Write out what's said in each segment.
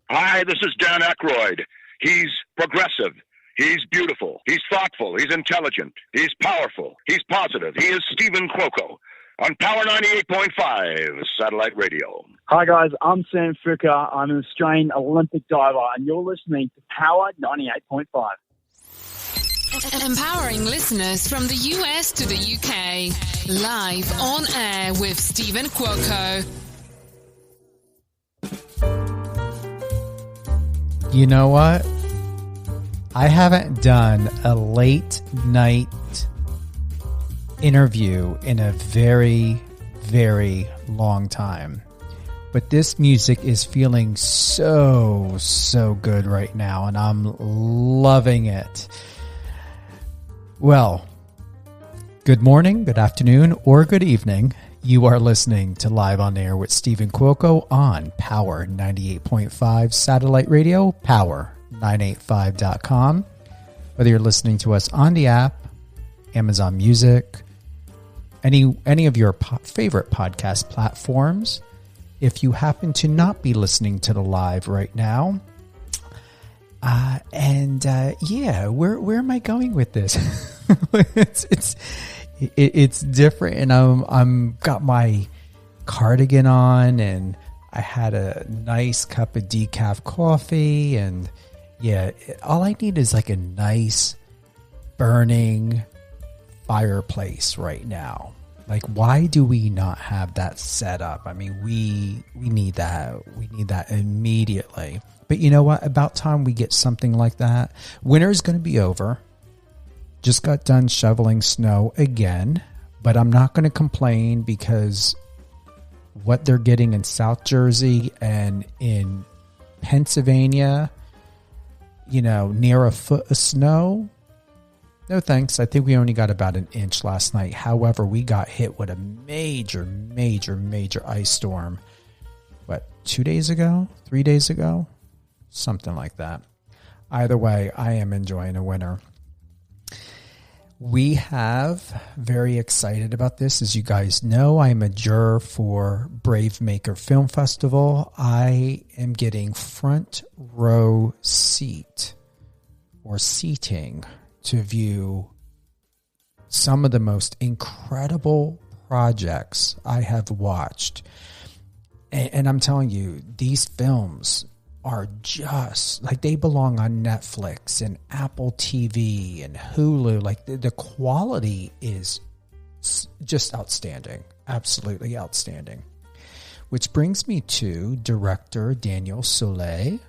Hi, this is Dan Aykroyd. He's progressive. He's beautiful. He's thoughtful. He's intelligent. He's powerful. He's positive. He is Stephen Cuoco on Power 98.5 Satellite Radio. Hi, guys. I'm Sam Fricker. I'm an Australian Olympic diver, and you're listening to Power 98.5. Empowering listeners from the US to the UK. Live on air with Stephen Cuoco. You know what? I haven't done a late night interview in a very, very long time. But this music is feeling so good right now, and I'm loving it. Well, good morning, good afternoon, or good evening. You are listening to Live on Air with Stephen Cuoco on Power 98.5 Satellite Radio, power985.com. Whether you're listening to us on the app, Amazon Music, any of your favorite podcast platforms. If you happen to not be listening to the live right now, where am I going with this? It's different, and I'm got my cardigan on, and I had a nice cup of decaf coffee, and all I need is like a nice burning fireplace right now. Like, why do we not have that set up? I mean, we need that. We need that immediately. But you know what? About time we get something like that. Winter's going to be over. Just got done shoveling snow again, but I'm not going to complain because what they're getting in South Jersey and in Pennsylvania, near a foot of snow, no thanks. I think we only got about an inch last night. However, we got hit with a major ice storm. 2 days ago? 3 days ago? Something like that. Either way, I am enjoying the winter. We have very excited about this. As you guys know, I'm a juror for Tribeca Film Festival. I am getting front row seating to view some of the most incredible projects I have watched. And I'm telling you, these films are just like they belong on Netflix and Apple TV and Hulu. Like the quality is just outstanding, absolutely outstanding. Which brings me to director Daniel Solé.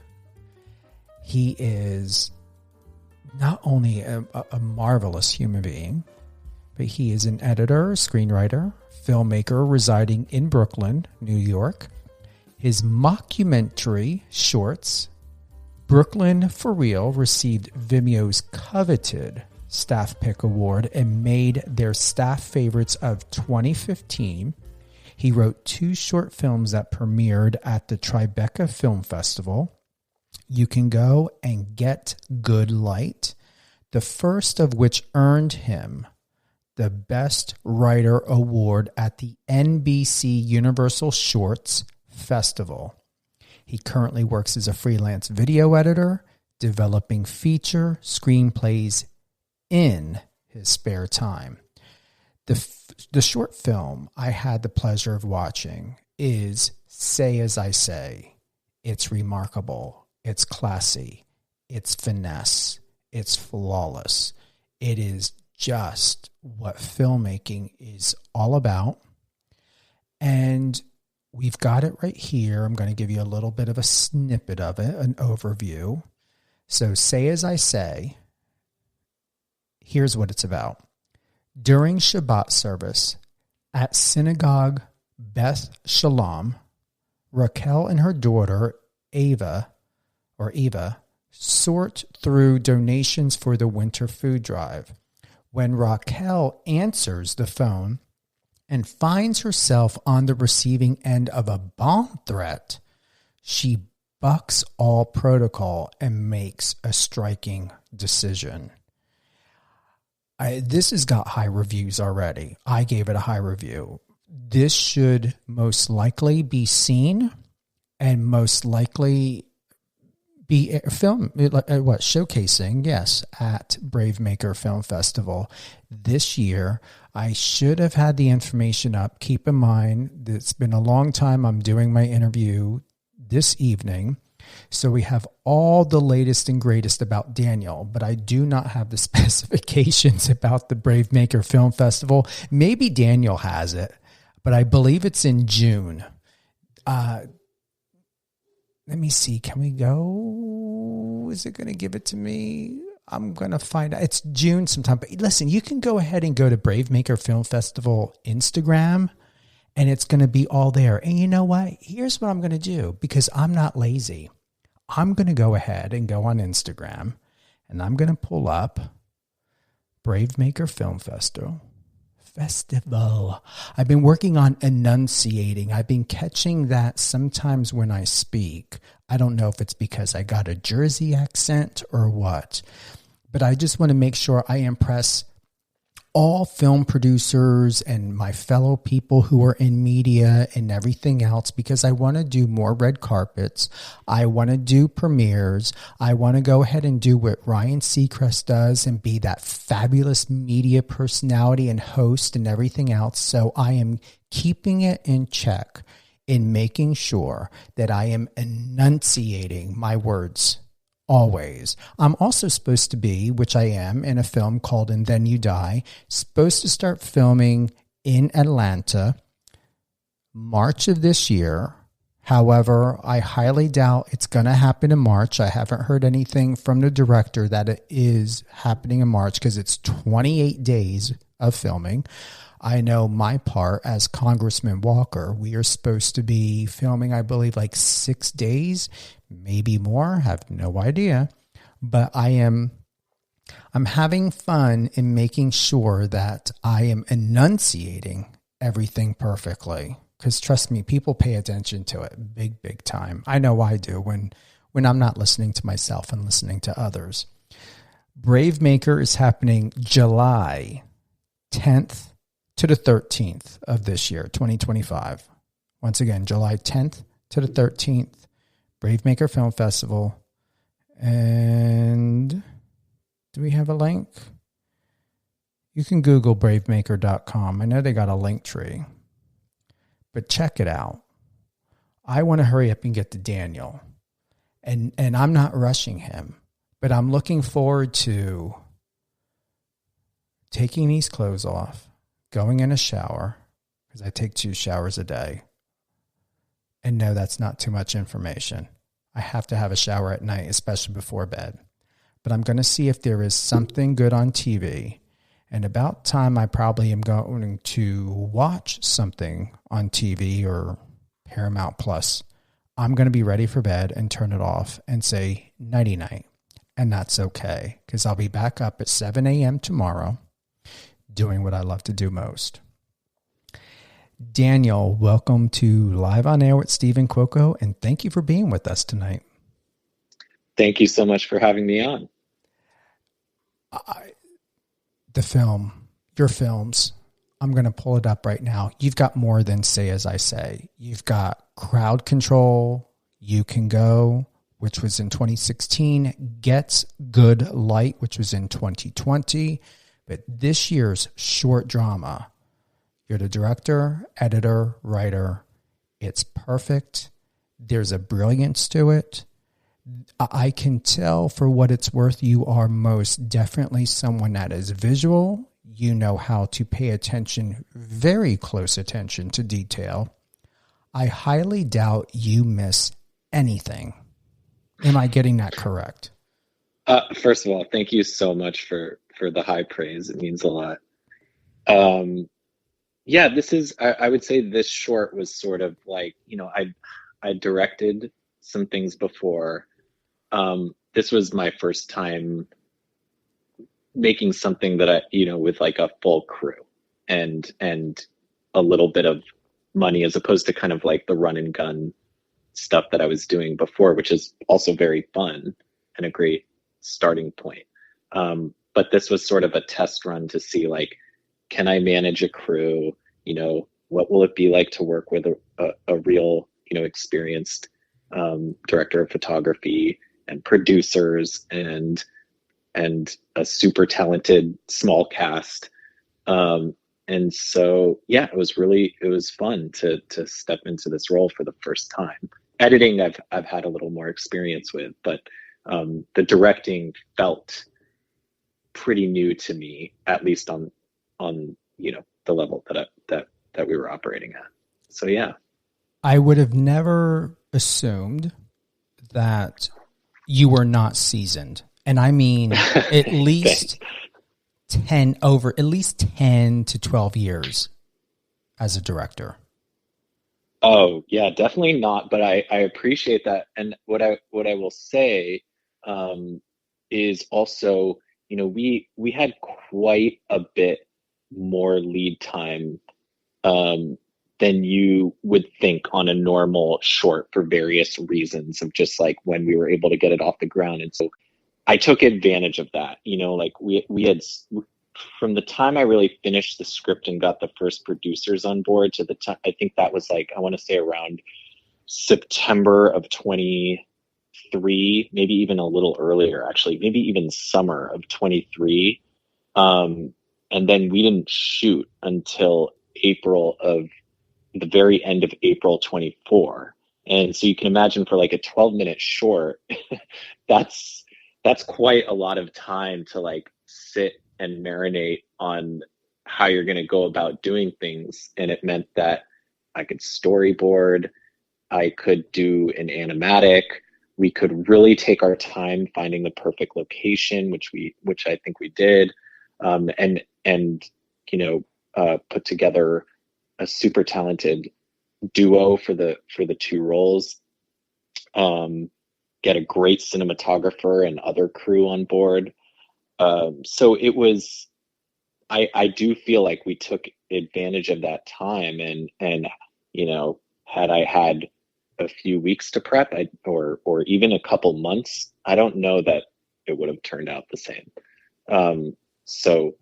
He is not only a marvelous human being, but he is an editor, screenwriter, filmmaker residing in Brooklyn, New York. His mockumentary shorts, Brooklyn for Real, received Vimeo's coveted Staff Pick Award and made their staff favorites of 2015. He wrote 2 short films that premiered at the Tribeca Film Festival. You can go and get Good Light, the first of which earned him the Best Writer Award at the NBC Universal Shorts Festival. He currently works as a freelance video editor, developing feature screenplays in his spare time. The short film I had the pleasure of watching is Say As I Say. It's remarkable. It's classy. It's finesse. It's flawless. It is just what filmmaking is all about. And we've got it right here. I'm going to give you a little bit of a snippet of it, an overview. So Say As I Say, here's what it's about. During Shabbat service at Synagogue Beth Shalom, Raquel and her daughter, Eva, sort through donations for the winter food drive. When Raquel answers the phone and finds herself on the receiving end of a bomb threat, she bucks all protocol and makes a striking decision. This has got high reviews already. I gave it a high review. This should most likely be seen and most likely be showcasing, yes, at Bravemaker Film Festival this year. I should have had the information up. Keep in mind, it's been a long time. I'm doing my interview this evening. So we have all the latest and greatest about Daniel, but I do not have the specifications about the Bravemaker Film Festival. Maybe Daniel has it, but I believe it's in June. Let me see. Can we go? Is it going to give it to me? I'm going to find out. It's June sometime. But listen, you can go ahead and go to Bravemaker Film Festival Instagram, and it's going to be all there. And you know what? Here's what I'm going to do, because I'm not lazy. I'm going to go ahead and go on Instagram, and I'm going to pull up Bravemaker Film Festival. I've been working on enunciating. I've been catching that sometimes when I speak. I don't know if it's because I got a Jersey accent or what, but I just want to make sure I impress all film producers and my fellow people who are in media and everything else, because I want to do more red carpets. I want to do premieres. I want to go ahead and do what Ryan Seacrest does and be that fabulous media personality and host and everything else. So I am keeping it in check in making sure that I am enunciating my words always. I'm also supposed to be, which I am, in a film called And Then You Die, supposed to start filming in Atlanta March of this year. However, I highly doubt it's going to happen in March. I haven't heard anything from the director that it is happening in March, because it's 28 days of filming. I know my part as Congressman Walker, we are supposed to be filming, I believe, like 6 days, maybe more. I have no idea. But I'm having fun in making sure that I am enunciating everything perfectly. Because trust me, people pay attention to it big, big time. I know I do when I'm not listening to myself and listening to others. Bravemaker is happening July 10th to the 13th of this year, 2025. Once again, July 10th to the 13th, Bravemaker Film Festival. And do we have a link? You can Google bravemaker.com. I know they got a link tree, but check it out. I want to hurry up and get to Daniel, and I'm not rushing him, but I'm looking forward to taking these clothes off, going in a shower, because I take 2 showers a day. And no, that's not too much information. I have to have a shower at night, especially before bed. But I'm going to see if there is something good on TV. And about time I probably am going to watch something on TV or Paramount Plus. I'm going to be ready for bed and turn it off and say nighty-night. And that's okay, because I'll be back up at 7 a.m. tomorrow doing what I love to do most. Daniel, welcome to Live on Air with Stephen Cuoco, and thank you for being with us tonight. Thank you so much for having me on. Your films, I'm going to pull it up right now. You've got more than Say As I Say. You've got Crowd Control, You Can Go, which was in 2016, Gets Good Light, which was in 2020. But this year's short drama, you're the director, editor, writer. It's perfect. There's a brilliance to it. I can tell, for what it's worth, you are most definitely someone that is visual. You know how to pay attention, very close attention to detail. I highly doubt you miss anything. Am I getting that correct? First of all, thank you so much for the high praise. It means a lot. Yeah, I would say this short was sort of like, I directed some things before. This was my first time making something that with like a full crew and a little bit of money, as opposed to kind of like the run and gun stuff that I was doing before, which is also very fun and a great starting point. But this was sort of a test run to see, like, can I manage a crew? What will it be like to work with a real, experienced director of photography? producers and a super talented small cast. And so, yeah, it was fun to step into this role for the first time. Editing, I've had a little more experience with, but the directing felt pretty new to me, at least on the level that we were operating at. So yeah, I would have never assumed that you were not seasoned, and I mean at least 10 to 12 years as a director. Oh yeah, definitely not. But I appreciate that. And what I will say is also, we had quite a bit more lead time than you would think on a normal short, for various reasons of just like when we were able to get it off the ground. And so I took advantage of that. Like we had, from the time I really finished the script and got the first producers on board to the time, I think that was like, I want to say around September of 23, maybe even a little earlier, actually, maybe even summer of 23. And then we didn't shoot until the very end of April 24. And so you can imagine for like a 12-minute short, that's quite a lot of time to like sit and marinate on how you're going to go about doing things. And it meant that I could storyboard, I could do an animatic, we could really take our time finding the perfect location, which I think we did, and put together a super talented duo for the two roles, get a great cinematographer and other crew on board. So it was, I do feel like we took advantage of that time, and had I had a few weeks to prep, or even a couple months, I don't know that it would have turned out the same. So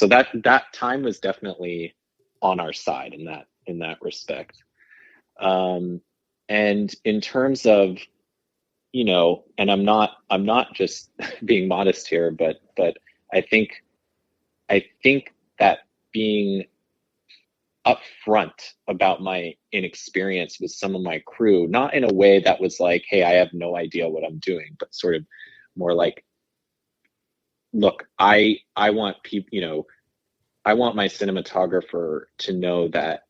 that time was definitely on our side in that respect. And in terms of, and I'm not just being modest here, but I think that being upfront about my inexperience with some of my crew, not in a way that was like, hey, I have no idea what I'm doing, but sort of more like, look, I want people, I want my cinematographer to know that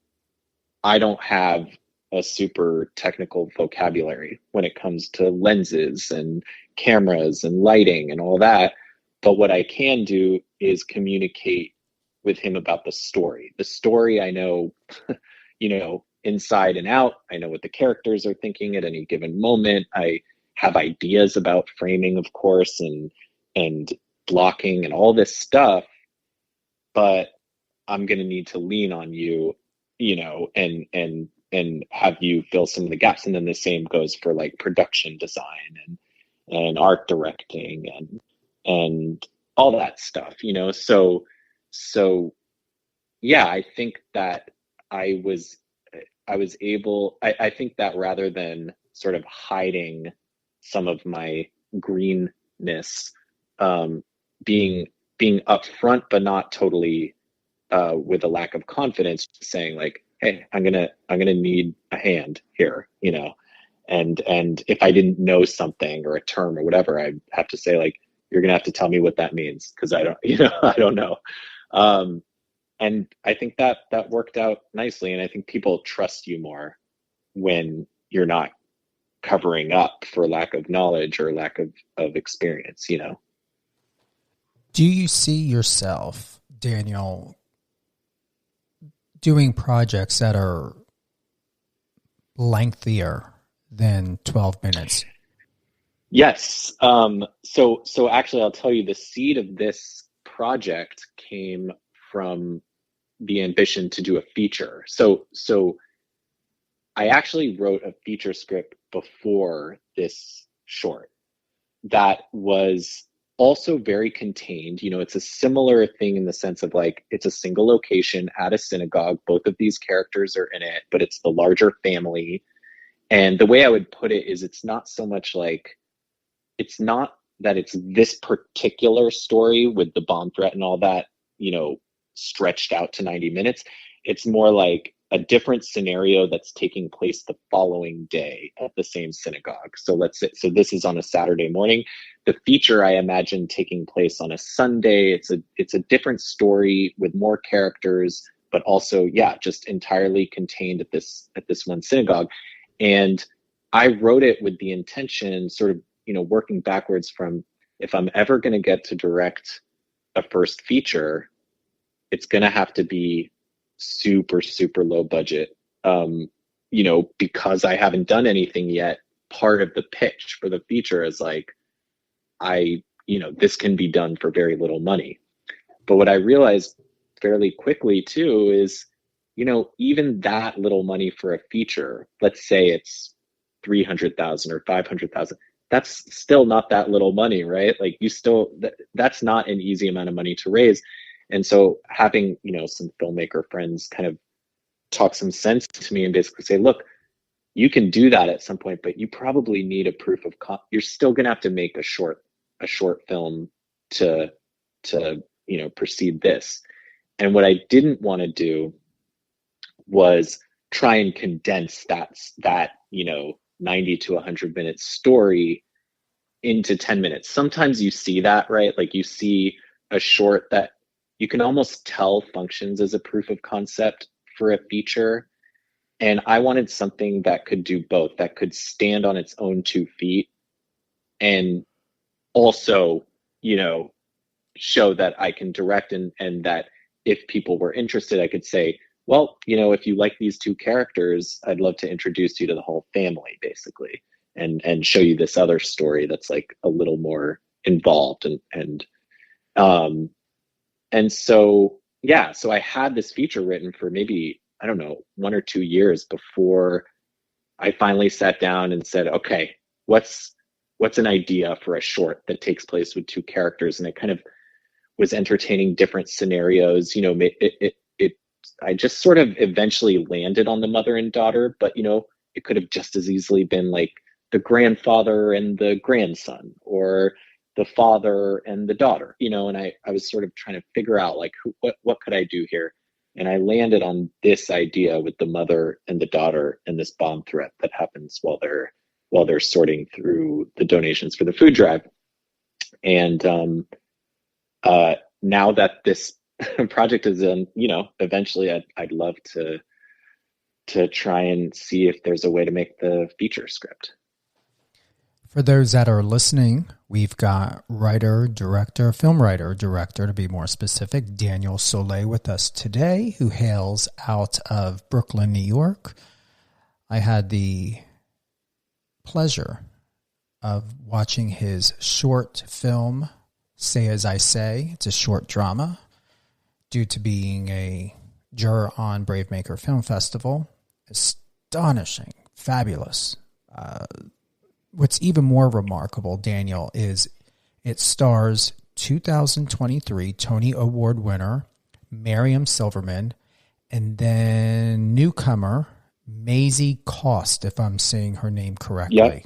I don't have a super technical vocabulary when it comes to lenses and cameras and lighting and all that. But what I can do is communicate with him about the story. The story I know, inside and out. I know what the characters are thinking at any given moment. I have ideas about framing, of course, and blocking and all this stuff. But I'm going to need to lean on you, and have you fill some of the gaps. And then the same goes for like production design and art directing and all that stuff, So yeah, I think that I was able, I think that rather than sort of hiding some of my greenness, being upfront, but not totally with a lack of confidence, saying like, hey, I'm gonna need a hand here, and if I didn't know something or a term or whatever, I have to say like, you're gonna have to tell me what that means, because I don't know. And I think that worked out nicely, and I think people trust you more when you're not covering up for lack of knowledge or lack of experience. Do you see yourself, Daniel, doing projects that are lengthier than 12 minutes? Yes. So actually, I'll tell you, the seed of this project came from the ambition to do a feature. So I actually wrote a feature script before this short that was also very contained. It's a similar thing in the sense of like, it's a single location at a synagogue. Both of these characters are in it, but it's the larger family. And the way I would put it is, it's not so much like it's not that it's this particular story with the bomb threat and all that, stretched out to 90 minutes. It's more like a different scenario that's taking place the following day at the same synagogue. So this is on a Saturday morning. The feature, I imagine, taking place on a Sunday. It's a different story with more characters, but also, just entirely contained at this one synagogue. And I wrote it with the intention, sort of, working backwards from, if I'm ever going to get to direct a first feature, it's going to have to be super, super low budget. Because I haven't done anything yet, part of the pitch for the feature is like, this can be done for very little money. But what I realized fairly quickly too is, even that little money for a feature, let's say it's 300,000 or 500,000, that's still not that little money, right? Like that's not an easy amount of money to raise. And so having, some filmmaker friends kind of talk some sense to me and basically say, look, you can do that at some point, but you probably need a proof of you're still going to have to make a short film to precede this. And what I didn't want to do was try and condense that 90 to 100 minute story into 10 minutes. Sometimes you see that, right? Like you see a short that you can almost tell functions as a proof of concept for a feature. And I wanted something that could do both, that could stand on its own 2 feet and also, show that I can direct and that if people were interested, I could say, well, if you like these 2 characters, I'd love to introduce you to the whole family, basically, and show you this other story that's like a little more involved. And so I had this feature written for maybe, I don't know, 1 or 2 years before I finally sat down and said, okay, what's an idea for a short that takes place with 2 characters? And it kind of was entertaining different scenarios. I just sort of eventually landed on the mother and daughter, but it could have just as easily been like the grandfather and the grandson, or the father and the daughter, and I was sort of trying to figure out like what could I do here? And I landed on this idea with the mother and the daughter and this bomb threat that happens while they're sorting through the donations for the food drive. And now that this project is in, eventually I'd love to try and see if there's a way to make the feature script. For those that are listening, we've got writer, director, film writer, director, to be more specific, Daniel Solé with us today, who hails out of Brooklyn, New York. I had the pleasure of watching his short film, Say As I Say. It's a short drama, due to being a juror on Bravemaker Film Festival. Astonishing, fabulous. What's even more remarkable, Daniel, is it stars 2023 Tony Award winner Miriam Silverman, and then newcomer Maisie Cost, if I'm saying her name correctly. Yep.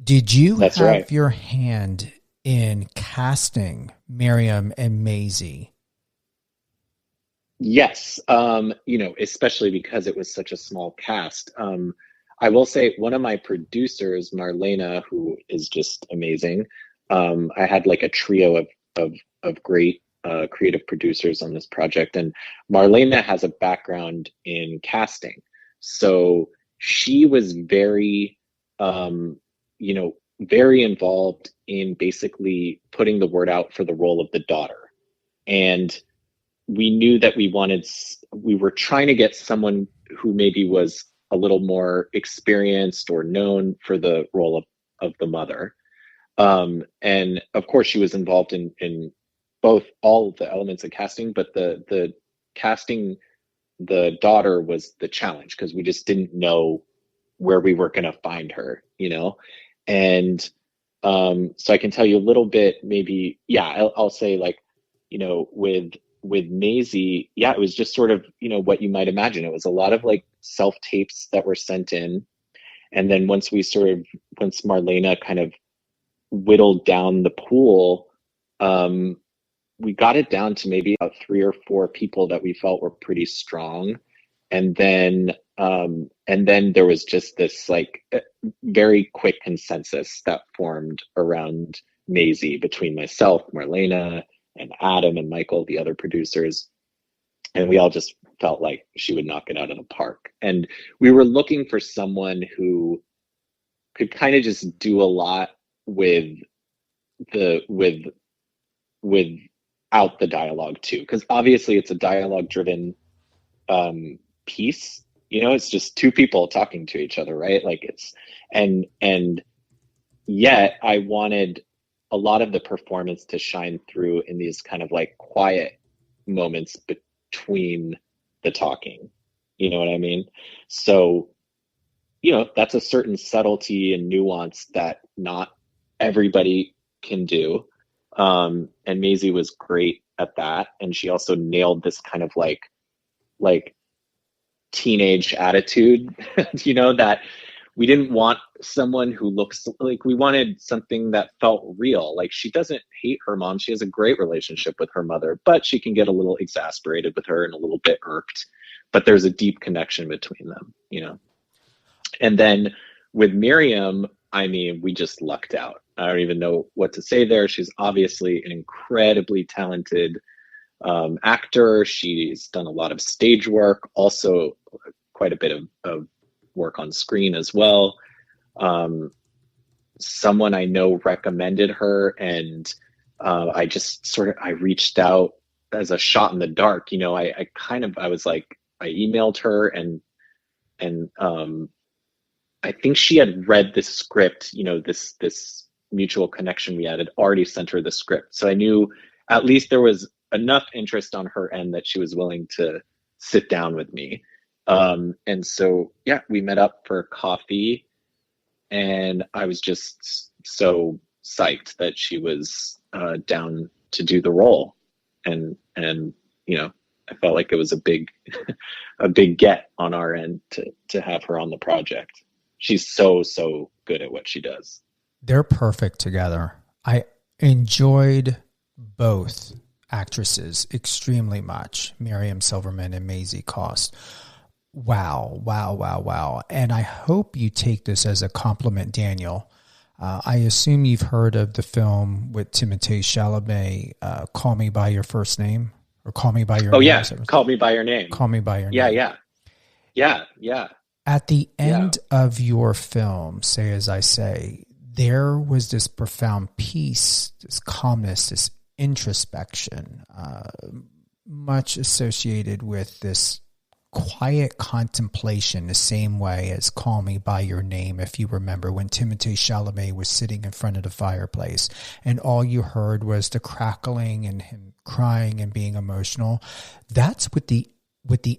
Did you That's have right. your hand in casting Miriam and Maisie? Yes, especially because it was such a small cast. I will say one of my producers, Marlena, who is just amazing. I had like a trio of great creative producers on this project, and Marlena has a background in casting, so she was very, very involved in basically putting the word out for the role of the daughter. And we knew that we were trying to get someone who maybe was a little more experienced or known for the role of the mother. And of course she was involved in both all of the elements of casting, but the casting the daughter was the challenge, because we just didn't know where we were going to find her, And so I can tell you a little bit, maybe, I'll say like, with Maisie, it was just sort of, what you might imagine. It was a lot of like self-tapes that were sent in. And then once Marlena kind of whittled down the pool, we got it down to maybe about 3 or 4 people that we felt were pretty strong. And then there was just this like very quick consensus that formed around Maisie between myself, Marlena, and Adam and Michael, the other producers. And we all just felt like she would knock it out of the park. And we were looking for someone who could kind of just do a lot without the dialogue too, because obviously it's a dialogue driven piece. It's just 2 people talking to each other, right? Like and yet I wanted a lot of the performance to shine through in these kind of like quiet moments between the talking. You know what I mean? So, that's a certain subtlety and nuance that not everybody can do. And Maisie was great at that. And she also nailed this kind of like teenage attitude, that we didn't want someone who looks like, we wanted something that felt real. Like, she doesn't hate her mom. She has a great relationship with her mother, but she can get a little exasperated with her and a little bit irked, but there's a deep connection between them, And then with Miriam, I mean, we just lucked out. I don't even know what to say there. She's obviously an incredibly talented actor. She's done a lot of stage work, also quite a bit of work on screen as well. Someone I know recommended her, and I just I reached out as a shot in the dark. I emailed her and I think she had read the script, this mutual connection we had already sent her the script. So I knew at least there was enough interest on her end that she was willing to sit down with me. And so, yeah, we met up for coffee, and I was just so psyched that she was down to do the role. And I felt like it was a big get on our end to have her on the project. She's so good at what she does. They're perfect together. I enjoyed both actresses extremely much, Miriam Silverman and Maisie Cost. Wow. And I hope you take this as a compliment, Daniel. I assume you've heard of the film with Timothée Chalamet, Call Me By Your First Name, or Call Me By Your Name. Oh, yeah, Call Me By Your Name. Call Me By Your Name. Yeah. At the end of your film, Say As I Say, there was this profound peace, this calmness, this introspection, much associated with this quiet contemplation, the same way as Call Me By Your Name, if you remember, when Timothée Chalamet was sitting in front of the fireplace and all you heard was the crackling and him crying and being emotional. That's what the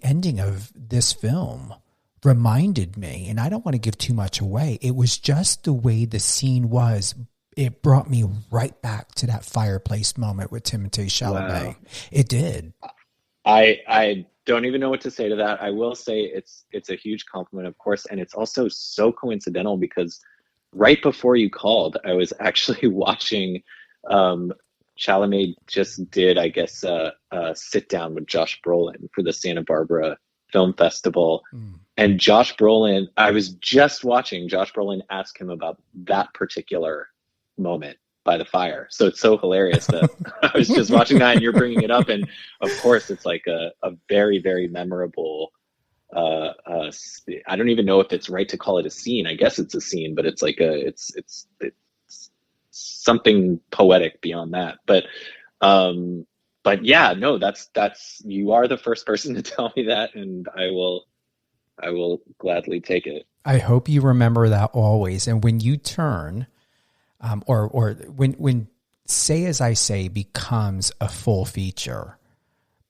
ending of this film reminded me, and I don't want to give too much away. It was just the way the scene was. It brought me right back to that fireplace moment with Timothée Chalamet. Wow. It did. I don't even know what to say to that. I will say it's a huge compliment, of course, and it's also so coincidental because right before you called, I was actually watching. Chalamet just did, I guess, a sit down with Josh Brolin for the Santa Barbara Film Festival. And Josh Brolin, I was just watching Josh Brolin ask him about that particular moment by the fire. So it's so hilarious that I was just watching that and you're bringing it up. And of course, it's like a very, very memorable, I don't even know if it's right to call it a scene. I guess it's a scene, but it's like it's something poetic beyond that. But yeah, no, that's, you are the first person to tell me that, and I will gladly take it. I hope you remember that always. And when you turn, or when Say As I Say becomes a full feature,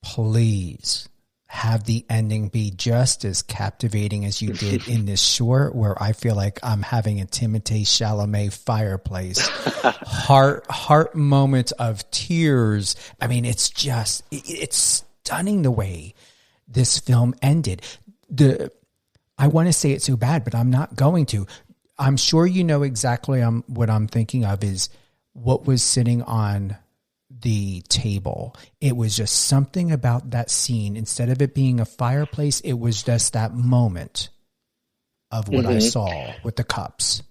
please have the ending be just as captivating as you did in this short, where I feel like I'm having a Timothée Chalamet fireplace, heart moment of tears. I mean, it's it's stunning the way this film ended. I want to say it so bad, but I'm not going to. I'm sure you know exactly what I'm thinking of is what was sitting on the table. It was just something about that scene. Instead of it being a fireplace, it was just that moment of what I saw with the cups.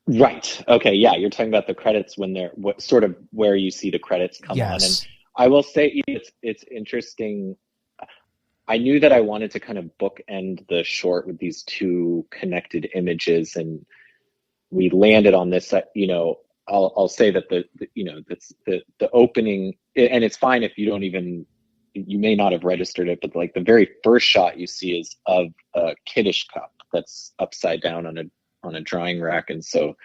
Right. Okay. Yeah. You're talking about the credits when they're sort of where you see the credits come on. And I will say it's interesting. I knew that I wanted to kind of bookend the short with these two connected images, and we landed on this. I'll say that the opening, and it's fine if you may not have registered it, but like the very first shot you see is of a kiddish cup that's upside down on a drying rack, and so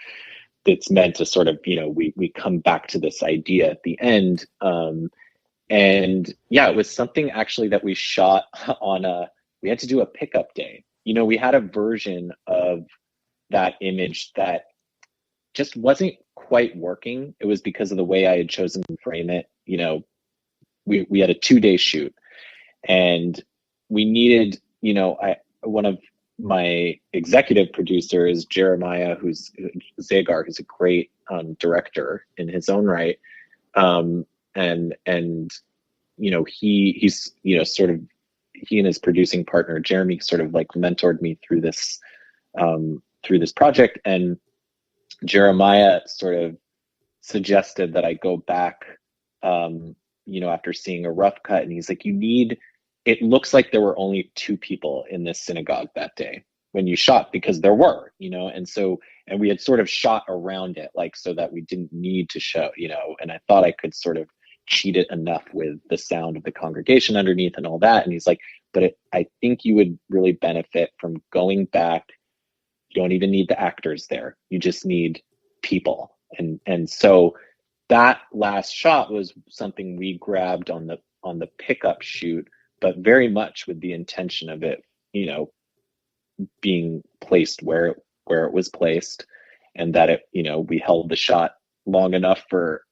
it's meant to sort of we come back to this idea at the end. And yeah, it was something actually that we shot we had to do a pickup day. We had a version of that image that just wasn't quite working. It was because of the way I had chosen to frame it. We had a 2-day shoot, and we needed, one of my executive producers, Jeremiah, Zagar, who's a great director in his own right. He's sort of, he and his producing partner Jeremy sort of like mentored me through this project, and Jeremiah sort of suggested that I go back after seeing a rough cut, and he's like, it looks like there were only 2 people in this synagogue that day when you shot, because there were, and we had sort of shot around it, like, so that we didn't need to show, and I thought I could sort of cheat it enough with the sound of the congregation underneath and all that. And he's like, but I think you would really benefit from going back. You don't even need the actors there. You just need people. And so that last shot was something we grabbed on the pickup shoot, but very much with the intention of it, being placed where it was placed, and that we held the shot long enough for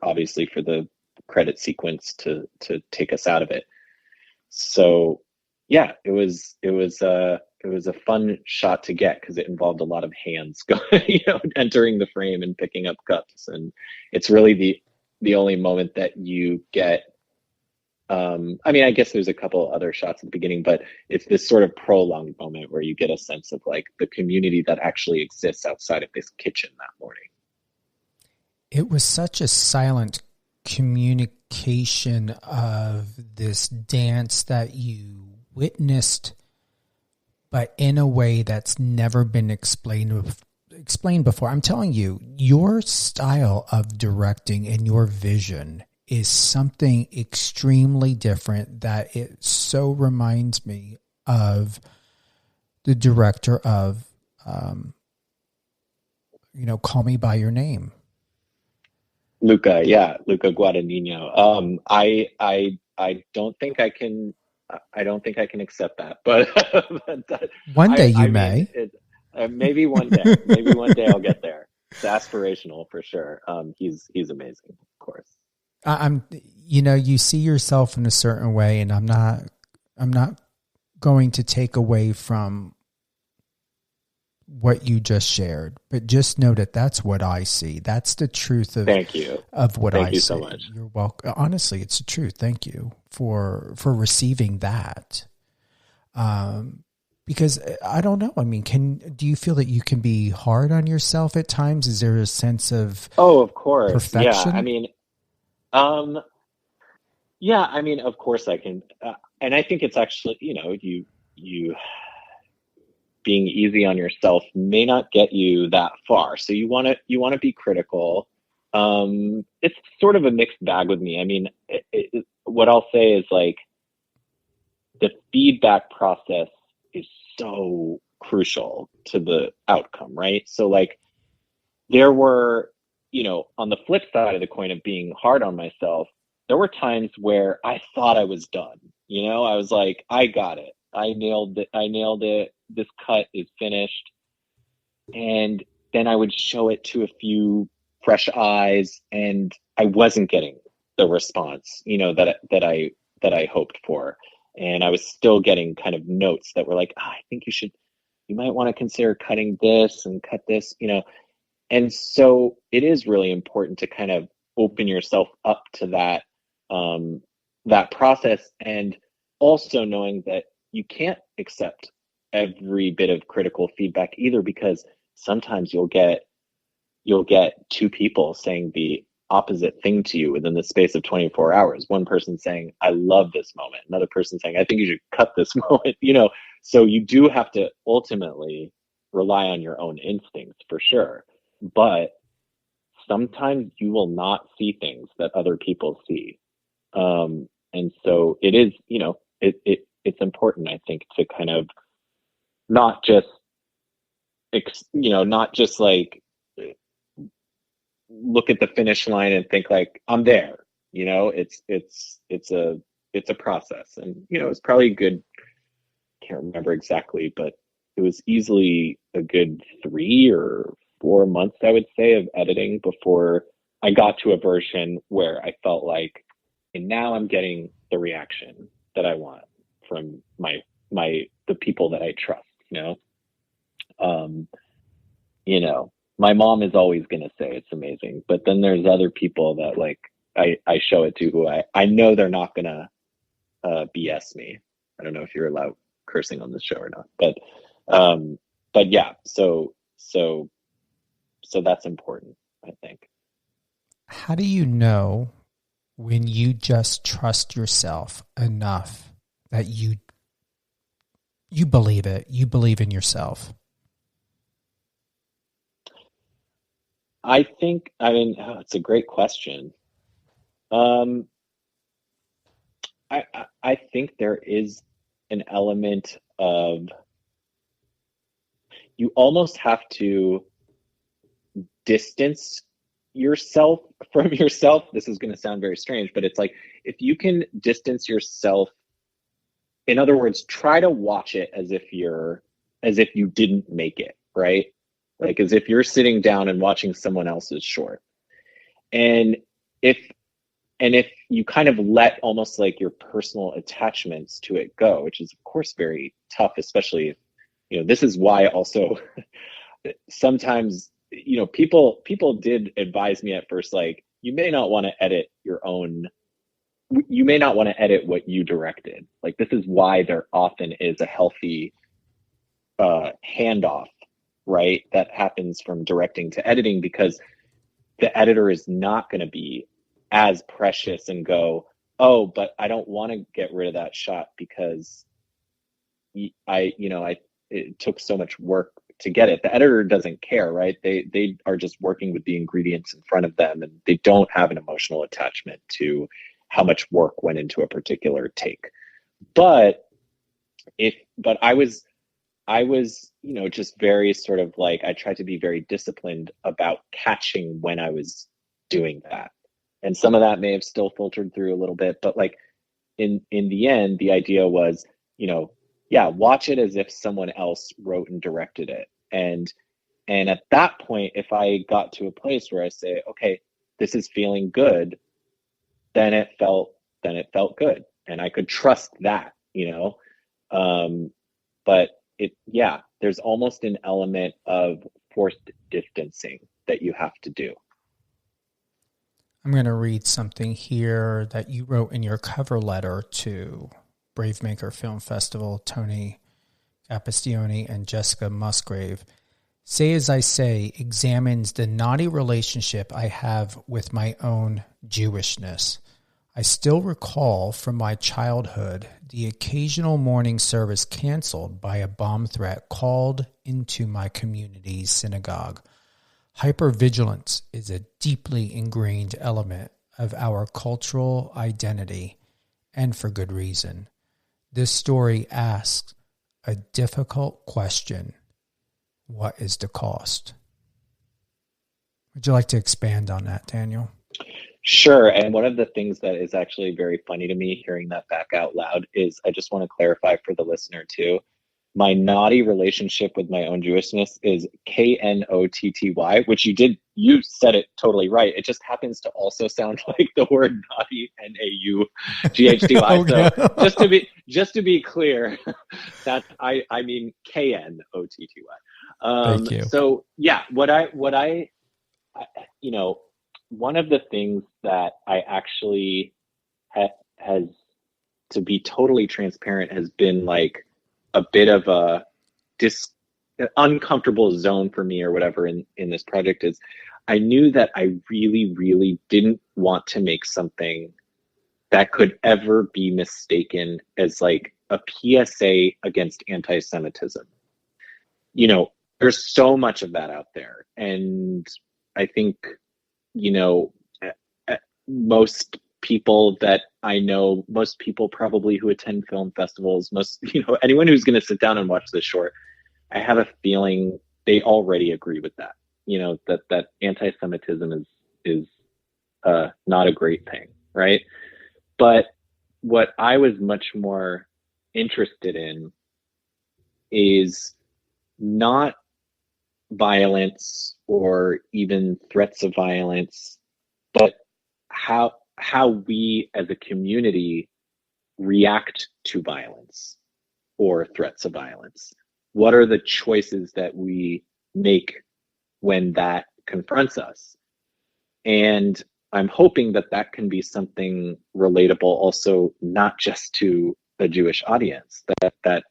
obviously for the credit sequence to take us out of it. So yeah, it was a fun shot to get, because it involved a lot of hands going, entering the frame and picking up cups, and it's really the only moment that you get. I guess there's a couple other shots at the beginning, but it's this sort of prolonged moment where you get a sense of like the community that actually exists outside of this kitchen that morning. It was such a silent communication of this dance that you witnessed, but in a way that's never been explained before. I'm telling you, your style of directing and your vision is something extremely different, that it so reminds me of the director of, Call Me By Your Name. Luca Guadagnino. I don't think I can accept that, but one day you may. Maybe one day. Maybe one day I'll get there. It's aspirational for sure. He's amazing, of course. You see yourself in a certain way, and I'm not going to take away from what you just shared, but just know that that's what I see. That's the truth of, thank you. Of what I see. Thank you so much. You're welcome. Honestly, it's the truth. Thank you for receiving that. Because I don't know. Do you feel that you can be hard on yourself at times? Is there a sense of, of course, perfection? Of course I can. And I think it's actually, you being easy on yourself may not get you that far. So you want to be critical. It's sort of a mixed bag with me. What I'll say is, like, the feedback process is so crucial to the outcome, right? So, like, there were, on the flip side of the coin of being hard on myself, there were times where I thought I was done. I was like, I got it. I nailed it. This cut is finished. And then I would show it to a few fresh eyes, and I wasn't getting the response, that I hoped for. And I was still getting kind of notes that were like, I think you might want to consider cutting this and cut this, And so it is really important to kind of open yourself up to that process, and also knowing that you can't accept every bit of critical feedback either, because sometimes you'll get two people saying the opposite thing to you within the space of 24 hours. One person saying, I love this moment. Another person saying, I think you should cut this moment, So you do have to ultimately rely on your own instincts for sure. But sometimes you will not see things that other people see. And so it is, it's important, I think, to kind of not just like look at the finish line and think like, I'm there, it's a process. And, it's probably good. Can't remember exactly, but it was easily a good 3 or 4 months, I would say, of editing before I got to a version where I felt like, and now I'm getting the reaction that I want from the people that I trust, my mom is always going to say it's amazing, but then there's other people that like, I show it to who I know they're not going to BS me. I don't know if you're allowed cursing on this show or not, but yeah, so that's important, I think. How do you know when you just trust yourself enough that you believe it, you believe in yourself? I think, it's a great question. I think there is an element of, you almost have to distance yourself from yourself. This is going to sound very strange, but it's like, if you can distance yourself, in other words, try to watch it as if you didn't make it, right? Like as if you're sitting down and watching someone else's short. And if you kind of let almost like your personal attachments to it go, which is of course very tough, especially if, this is why also sometimes, people did advise me at first, like, you may not want to edit what you directed. Like, this is why there often is a healthy handoff, right? That happens from directing to editing, because the editor is not going to be as precious and go, oh, but I don't want to get rid of that shot because it took so much work to get it. The editor doesn't care, right? They are just working with the ingredients in front of them, and they don't have an emotional attachment to how much work went into a particular take. But I was, just very sort of like, I tried to be very disciplined about catching when I was doing that. And some of that may have still filtered through a little bit, but like in the end, the idea was, watch it as if someone else wrote and directed it. And at that point, if I got to a place where I say, okay, this is feeling good, then it felt good. And I could trust that, but there's almost an element of forced distancing that you have to do. I'm going to read something here that you wrote in your cover letter to Bravemaker Film Festival, Tony Capistione and Jessica Musgrave. Say As I Say examines the knotty relationship I have with my own Jewishness. I still recall from my childhood the occasional morning service canceled by a bomb threat called into my community's synagogue. Hypervigilance is a deeply ingrained element of our cultural identity, and for good reason. This story asks a difficult question. What is the cost? Would you like to expand on that, Daniel? Sure. And one of the things that is actually very funny to me hearing that back out loud is, I just want to clarify for the listener too, my naughty relationship with my own Jewishness is Knotty, which you said it totally right. It just happens to also sound like the word naughty, Naughty. Okay. So just to be clear, that I mean Knotty. Thank you. So yeah, what I one of the things that I actually has, to be totally transparent, has been like a bit of a uncomfortable zone for me or whatever in this project is I knew that I really, really didn't want to make something that could ever be mistaken as like a PSA against anti-Semitism. There's so much of that out there. And I think, most people that I know, most people probably who attend film festivals, anyone who's going to sit down and watch this short, I have a feeling they already agree with that, that anti-Semitism is not a great thing, right? But what I was much more interested in is not violence or even threats of violence, but how we as a community react to violence or threats of violence. What are the choices that we make when that confronts us? And I'm hoping that can be something relatable also, not just to a Jewish audience, that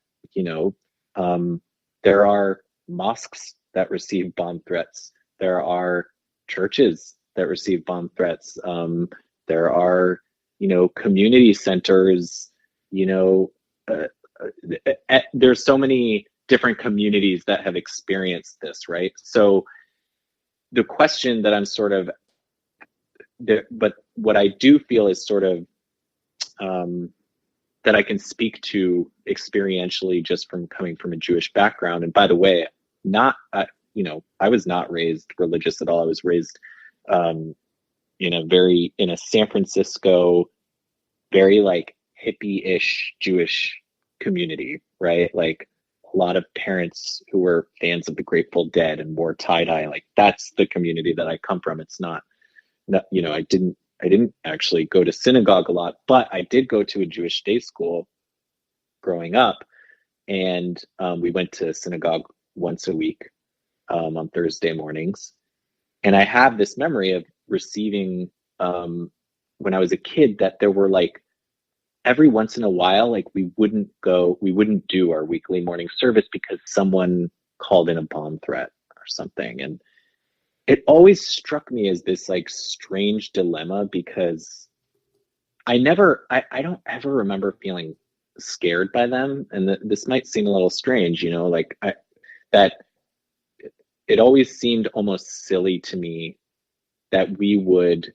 there are mosques that receive bomb threats. There are churches that receive bomb threats. There are, community centers, there's so many different communities that have experienced this, right? So the question that I'm sort of, but what I do feel is sort of, that I can speak to experientially just from coming from a Jewish background. And by the way, I was not raised religious at all. I was raised in a San Francisco, very like hippie-ish Jewish community, right? Like a lot of parents who were fans of the Grateful Dead and wore tie-dye. Like that's the community that I come from. It's not I didn't actually go to synagogue a lot, but I did go to a Jewish day school growing up, and we went to synagogue once a week on Thursday mornings. And I have this memory of receiving, when I was a kid, that there were like every once in a while, like we wouldn't do our weekly morning service because someone called in a bomb threat or something. And it always struck me as this like strange dilemma, because I don't ever remember feeling scared by them. And this might seem a little strange, that it always seemed almost silly to me that we would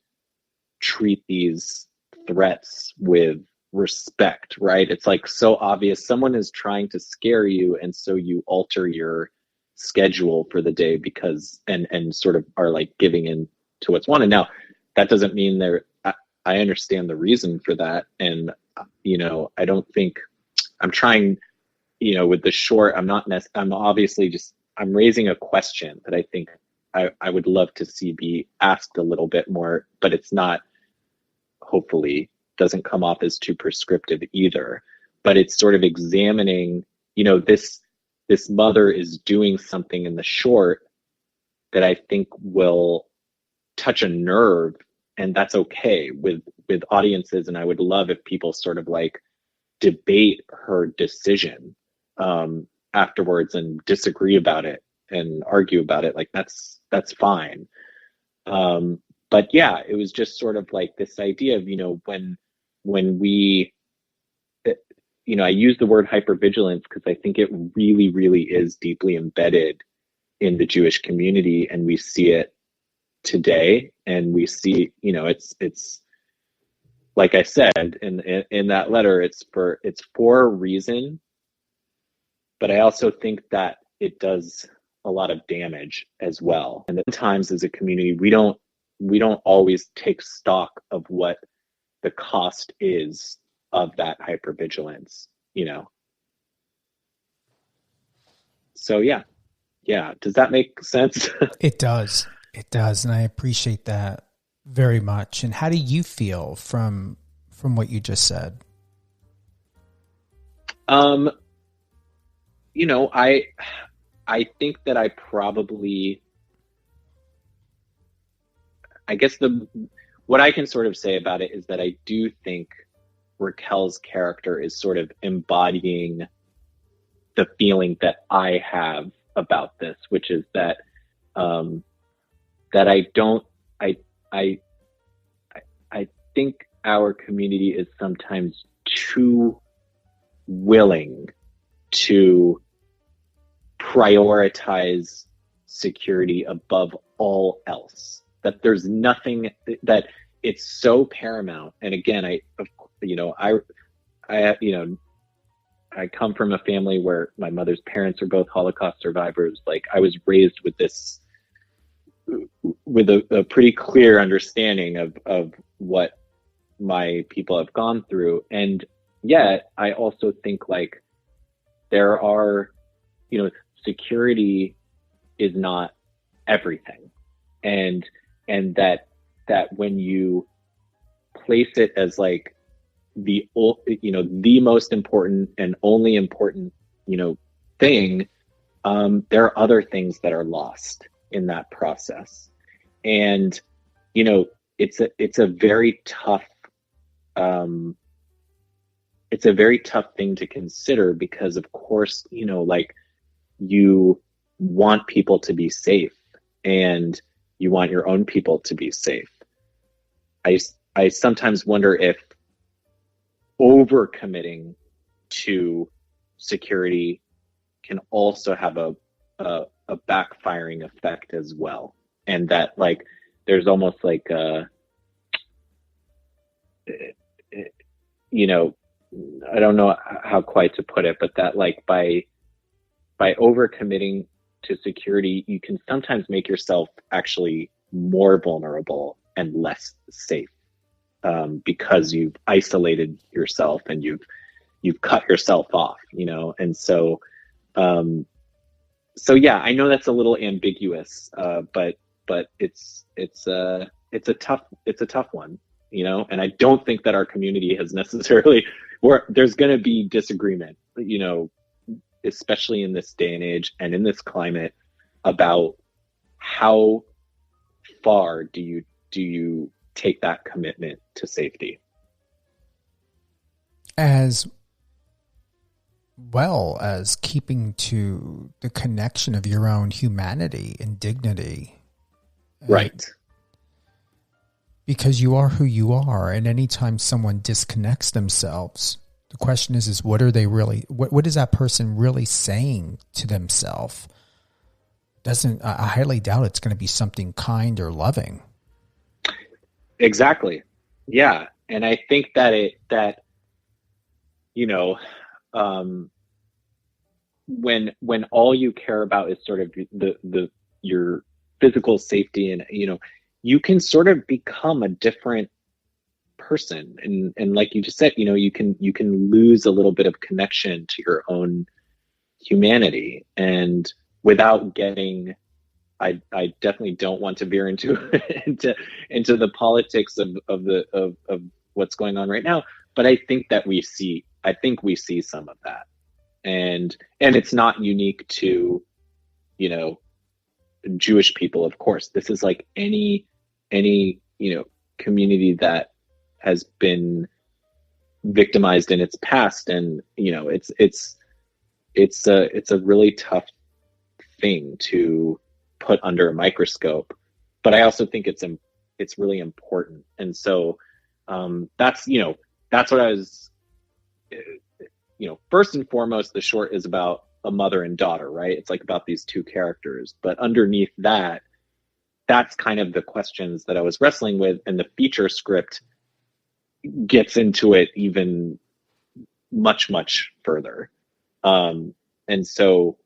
treat these threats with respect, right? It's like so obvious. Someone is trying to scare you, and so you alter your schedule for the day because and sort of are like giving in to what's wanted. Now, that doesn't mean I understand the reason for that. And, I don't think I'm trying, with the short, I'm obviously just, I'm raising a question that I think I would love to see be asked a little bit more, but it's not, hopefully doesn't come off as too prescriptive either, but it's sort of examining, this mother is doing something in the short that I think will touch a nerve, and that's okay with audiences. And I would love if people sort of like debate her decision afterwards and disagree about it and argue about it. Like that's fine. But yeah, it was just sort of like this idea of, when we, I use the word hypervigilance because I think it really, really is deeply embedded in the Jewish community, and we see it today. And we see, it's like I said in that letter, it's for a reason, but I also think that it does a lot of damage as well. And at times as a community, we don't always take stock of what the cost is of that hypervigilance, So yeah. Does that make sense? It does. It does. And I appreciate that very much. And how do you feel from what you just said? You know, I think that I probably, I guess what I can sort of say about it is that I do think Raquel's character is sort of embodying the feeling that I have about this, which is that that I think our community is sometimes too willing to prioritize security above all else. That there's nothing that it's so paramount. And again, I come from a family where my mother's parents are both Holocaust survivors. Like, I was raised with this, with a pretty clear understanding of what my people have gone through. And yet I also think, like, there are, security is not everything. And that when you place it as like the most important and only important, thing, there are other things that are lost in that process. And, it's a very tough, thing to consider, because of course, you want people to be safe and you want your own people to be safe. I sometimes wonder if overcommitting to security can also have a backfiring effect as well. And that, like, there's almost like I don't know how quite to put it, but that, like, by overcommitting to security, you can sometimes make yourself actually more vulnerable and less safe, because you've isolated yourself and you've cut yourself off, and so yeah, I know that's a little ambiguous, but it's a tough one, and I don't think that our community has necessarily, where there's going to be disagreement, especially in this day and age and in this climate, about how far do you take that commitment to safety, as well as keeping to the connection of your own humanity and dignity. Right. Because you are who you are, and anytime someone disconnects themselves, the question is what are they really, what is that person really saying to themselves? I highly doubt it's going to be something kind or loving. Exactly. Yeah. And I think that when all you care about is sort of your physical safety, and, you can sort of become a different person. And like you just said, you can lose a little bit of connection to your own humanity, and without getting, I definitely don't want to veer into the politics of what's going on right now. But I think we see some of that, and it's not unique to, Jewish people. Of course, this is like any community that has been victimized in its past, and it's a really tough thing to put under a microscope. But I also think it's really important, and so that's what I was. First and foremost, the short is about a mother and daughter, right? It's like about these two characters, but underneath that's kind of the questions that I was wrestling with, and the feature script gets into it even much, much further. And so,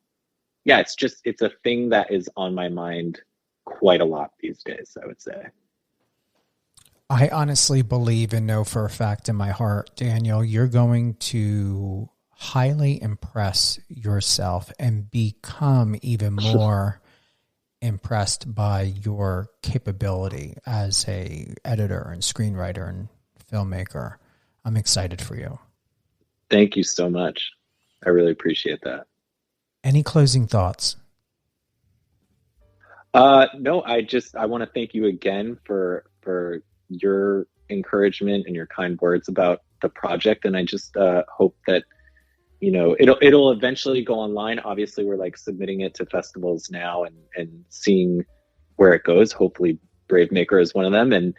yeah, it's a thing that is on my mind quite a lot these days, I would say. I honestly believe and know for a fact in my heart, Daniel, you're going to highly impress yourself and become even more impressed by your capability as a editor and screenwriter and filmmaker. I'm excited for you. Thank you so much. I really appreciate that. Any closing thoughts? No, I want to thank you again for your encouragement and your kind words about the project. And I just hope that, you know, it'll eventually go online. Obviously, we're like submitting it to festivals now and seeing where it goes. Hopefully Bravemaker is one of them. And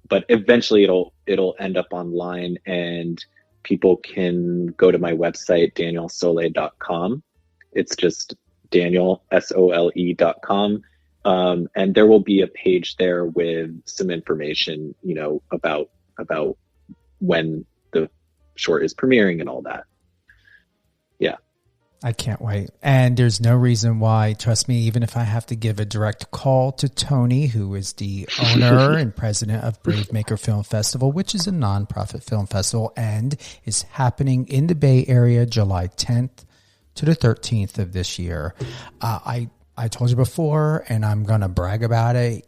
but eventually it'll end up online, and people can go to my website, danielsolé.com. It's just Daniel, SOLE.com. And there will be a page there with some information, you know, about when the short is premiering and all that. Yeah. I can't wait. And there's no reason why, trust me, even if I have to give a direct call to Tony, who is the owner and president of Bravemaker Film Festival, which is a nonprofit film festival and is happening in the Bay Area, July 10th to the 13th of this year. I told you before, and I'm going to brag about it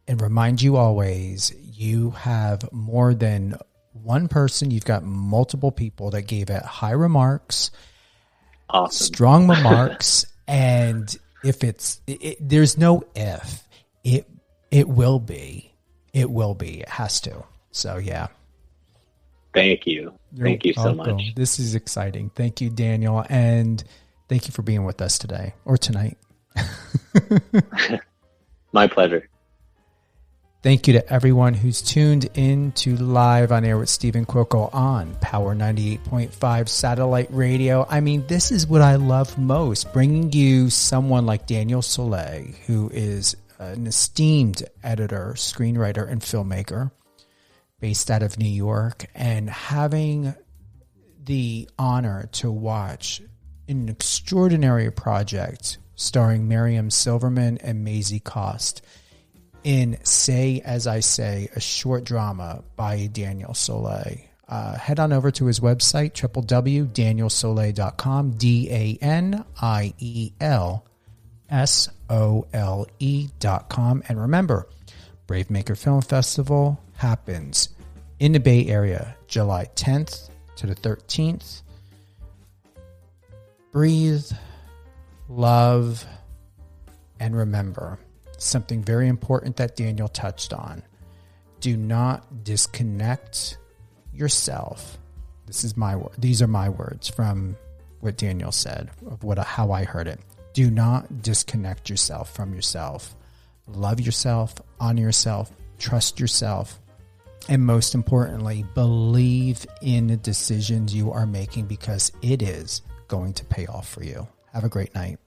and remind you always, you have more than one person. You've got multiple people that gave it high remarks. Awesome. Strong remarks, and if there's no if, it will be. It will be. It has to. So yeah. Thank you. Thank you so much. This is exciting. Thank you, Daniel, and thank you for being with us today or tonight. My pleasure. Thank you to everyone who's tuned in to Live on Air with Stephen Cuoco on Power 98.5 satellite radio. I mean, this is what I love most, bringing you someone like Daniel Solé, who is an esteemed editor, screenwriter, and filmmaker based out of New York, and having the honor to watch an extraordinary project starring Miriam Silverman and Maisie Cost in Say As I Say, a short drama by Daniel Solé. Head on over to his website, www.danielsolé.com, DANIELSOLE.com. And remember, Bravemaker Film Festival happens in the Bay Area, July 10th to the 13th. Breathe, love, and remember something very important that Daniel touched on. Do not disconnect yourself. These are my words from what Daniel said, of how I heard it. Do not disconnect yourself from yourself. Love yourself, honor yourself, trust yourself, and most importantly, believe in the decisions you are making, because it is going to pay off for you. Have a great night.